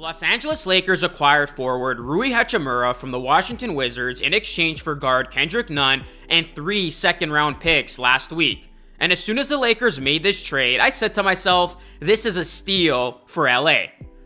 Los Angeles Lakers acquired forward Rui Hachimura from the Washington Wizards in exchange for guard Kendrick Nunn and 3 second-round picks last week. And as soon as the Lakers made this trade, I said to myself, this is a steal for LA.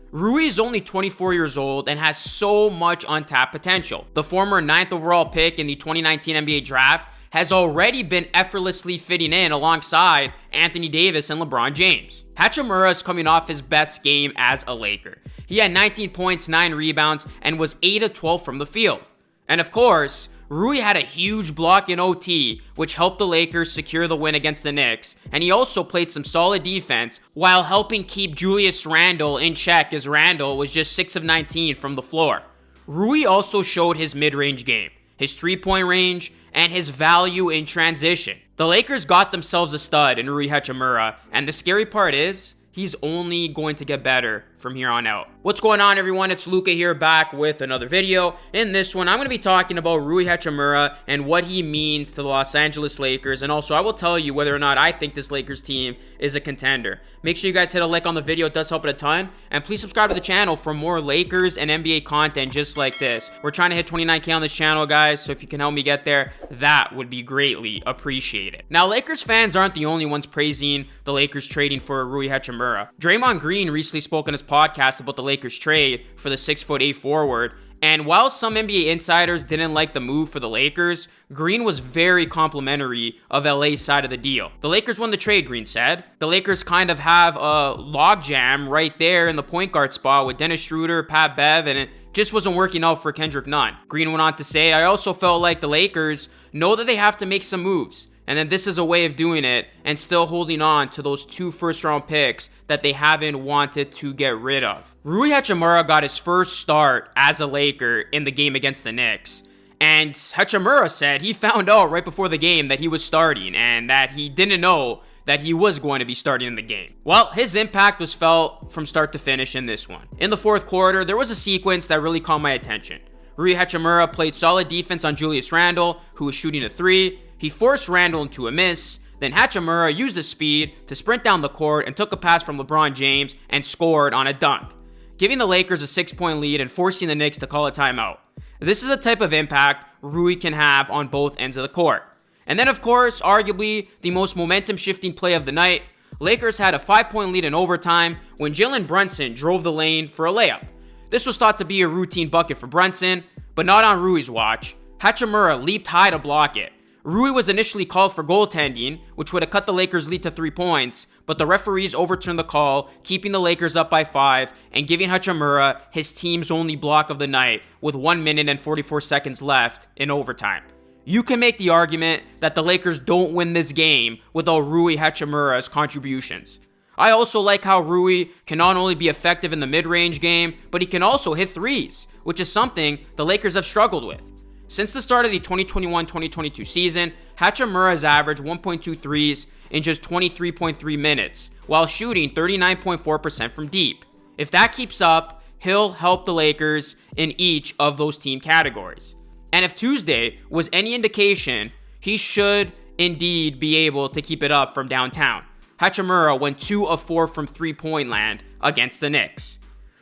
Rui is only 24 years old and has so much untapped potential. The former 9th overall pick in the 2019 NBA draft has already been effortlessly fitting in alongside Anthony Davis and LeBron James. Hachimura is coming off his best game as a Laker. He had 19 points, 9 rebounds, and was 8 of 12 from the field. And of course, Rui had a huge block in OT, which helped the Lakers secure the win against the Knicks, and he also played some solid defense while helping keep Julius Randle in check, as Randle was just 6 of 19 from the floor. Rui also showed his mid-range game, his three-point range, and his value in transition. The Lakers got themselves a stud in Rui Hachimura, and the scary part is, he's only going to get better from here on out. What's going on, everyone? It's Luca here, back with another video. In this one, I'm going to be talking about Rui Hachimura and what he means to the Los Angeles Lakers, and also I will tell you whether or not I think this Lakers team is a contender. Make sure you guys hit a like on the video, it does help it a ton, and please subscribe to the channel for more Lakers and NBA content just like this. We're trying to hit 29K on this channel, guys, so if you can help me get there, that would be greatly appreciated. Now, Lakers fans aren't the only ones praising the Lakers trading for Rui Hachimura. Draymond Green recently spoke on his podcast about the Lakers trade for the 6'8" forward, and while some NBA insiders didn't like the move for the Lakers, Green was very complimentary of LA's side of the deal. The Lakers won the trade, Green said. The Lakers kind of have a logjam right there in the point guard spot with Dennis Schroeder, Pat Bev, and it just wasn't working out for Kendrick Nunn. Green went on to say, I also felt like the Lakers know that they have to make some moves, and then this is a way of doing it and still holding on to those 2 first-round picks that they haven't wanted to get rid of. Rui Hachimura got his first start as a Laker in the game against the Knicks. And Hachimura said he found out right before the game that he was starting and that he didn't know that he was going to be starting in the game. Well, his impact was felt from start to finish in this one. In the fourth quarter, there was a sequence that really caught my attention. Rui Hachimura played solid defense on Julius Randle, who was shooting a 3. He forced Randle into a miss. Then Hachimura used his speed to sprint down the court and took a pass from LeBron James and scored on a dunk, giving the Lakers a 6-point lead and forcing the Knicks to call a timeout. This is the type of impact Rui can have on both ends of the court. And then, of course, arguably the most momentum-shifting play of the night, Lakers had a 5-point lead in overtime when Jalen Brunson drove the lane for a layup. This was thought to be a routine bucket for Brunson, but not on Rui's watch. Hachimura leaped high to block it. Rui was initially called for goaltending, which would have cut the Lakers' lead to 3 points, but the referees overturned the call, keeping the Lakers up by 5 and giving Hachimura his team's only block of the night with 1 minute and 44 seconds left in overtime. You can make the argument that the Lakers don't win this game without Rui Hachimura's contributions. I also like how Rui can not only be effective in the mid-range game, but he can also hit threes, which is something the Lakers have struggled with. Since the start of the 2021-2022 season, Hachimura has averaged 1.2 threes in just 23.3 minutes, while shooting 39.4% from deep. If that keeps up, he'll help the Lakers in each of those team categories. And if Tuesday was any indication, he should indeed be able to keep it up from downtown. Hachimura went 2 of 4 from three-point land against the Knicks.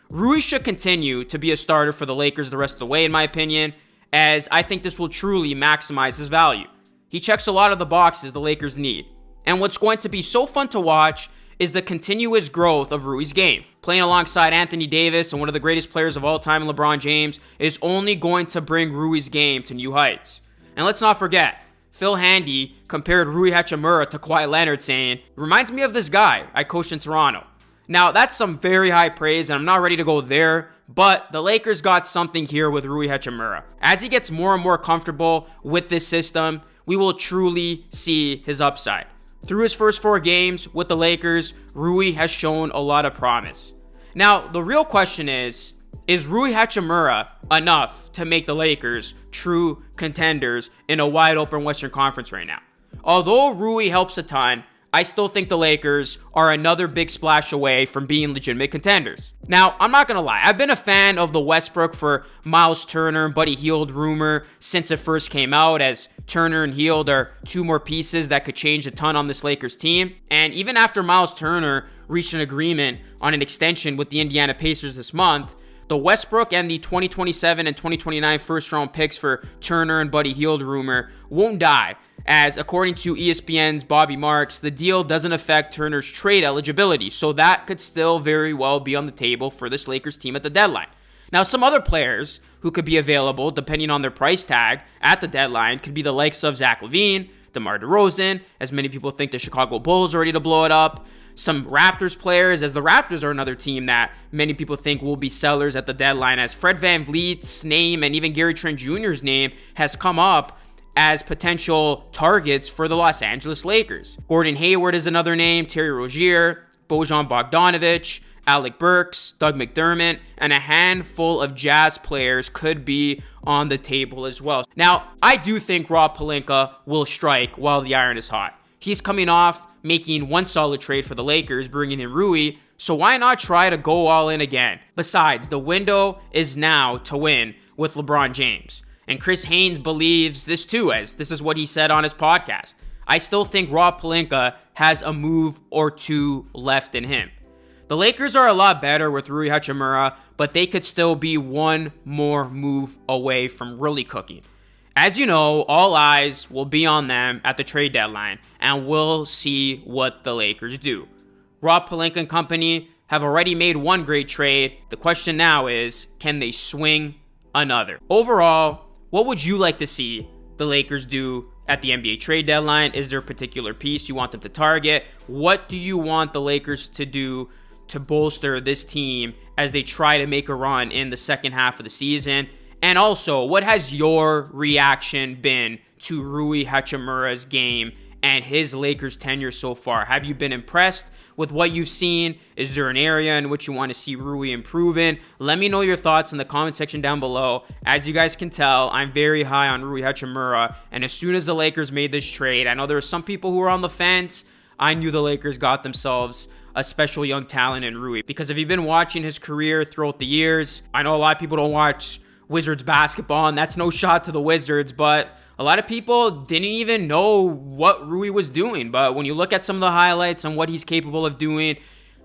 Rui should continue to be a starter for the Lakers the rest of the way, in my opinion, as I think this will truly maximize his value. He checks a lot of the boxes the Lakers need. And what's going to be so fun to watch is the continuous growth of Rui's game. Playing alongside Anthony Davis and one of the greatest players of all time in LeBron James is only going to bring Rui's game to new heights. And let's not forget, Phil Handy compared Rui Hachimura to Kawhi Leonard, saying, reminds me of this guy I coached in Toronto. Now, that's some very high praise, and I'm not ready to go there, but the Lakers got something here with Rui Hachimura. As he gets more and more comfortable with this system, we will truly see his upside. Through his first 4 games with the Lakers, Rui has shown a lot of promise. Now, the real question is Rui Hachimura enough to make the Lakers true contenders in a wide open Western Conference right now? Although Rui helps a ton, I still think the Lakers are another big splash away from being legitimate contenders. Now, I'm not going to lie. I've been a fan of the Westbrook for Miles Turner and Buddy Hield rumor since it first came out, as Turner and Hield are 2 more pieces that could change a ton on this Lakers team. And even after Miles Turner reached an agreement on an extension with the Indiana Pacers this month, The Westbrook and the 2027 and 2029 first round picks for Turner and Buddy Hield rumor won't die, as according to ESPN's Bobby Marks, the deal doesn't affect Turner's trade eligibility, so that could still very well be on the table for this Lakers team at the deadline. Now, some other players who could be available, depending on their price tag at the deadline, could be the likes of Zach LaVine, DeMar DeRozan, as many people think the Chicago Bulls are ready to blow it up. Some Raptors players, as the Raptors are another team that many people think will be sellers at the deadline, as Fred VanVleet's name and even Gary Trent Jr.'s name has come up as potential targets for the Los Angeles Lakers. Gordon Hayward is another name, Terry Rozier, Bojan Bogdanovic, Alec Burks, Doug McDermott, and a handful of Jazz players could be on the table as well. Now, I do think Rob Pelinka will strike while the iron is hot. He's coming off making one solid trade for the Lakers, bringing in Rui, so why not try to go all in again? Besides, the window is now to win with LeBron James. And Chris Haynes believes this too, as this is what he said on his podcast. I still think Rob Pelinka has a move or two left in him. The Lakers are a lot better with Rui Hachimura, but they could still be one more move away from really cooking. As you know, all eyes will be on them at the trade deadline, and we'll see what the Lakers do. Rob Pelinka and company have already made one great trade. The question now is, can they swing another? Overall, what would you like to see the Lakers do at the NBA trade deadline? Is there a particular piece you want them to target? What do you want the Lakers to do to bolster this team as they try to make a run in the second half of the season? And also, what has your reaction been to Rui Hachimura's game and his Lakers tenure so far? Have you been impressed with what you've seen? Is there an area in which you want to see Rui improve in? Let me know your thoughts in the comment section down below. As you guys can tell, I'm very high on Rui Hachimura, and as soon as the Lakers made this trade, I know there were some people who were on the fence. I knew the Lakers got themselves a special young talent in Rui, because if you've been watching his career throughout the years, I know a lot of people don't watch Wizards basketball, and that's no shot to the Wizards, but a lot of people didn't even know what Rui was doing. But when you look at some of the highlights and what he's capable of doing,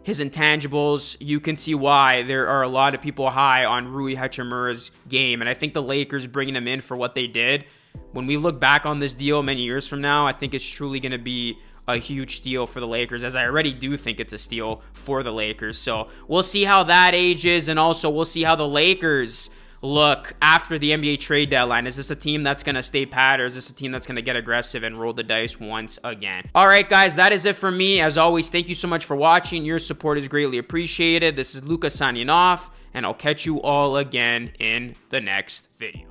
his intangibles, you can see why there are a lot of people high on Rui Hachimura's game. And I think the Lakers bringing him in for what they did, when we look back on this deal many years from now, I think it's truly going to be a huge steal for the Lakers, as I already do think it's a steal for the Lakers. So we'll see how that ages, and also we'll see how the Lakers look after the NBA trade deadline. Is this a team that's going to stay pat, or is this a team that's going to get aggressive and roll the dice once again? All right, guys, that is it for me. As always, thank you so much for watching. Your support is greatly appreciated. This is Luca signing off, and I'll catch you all again in the next video.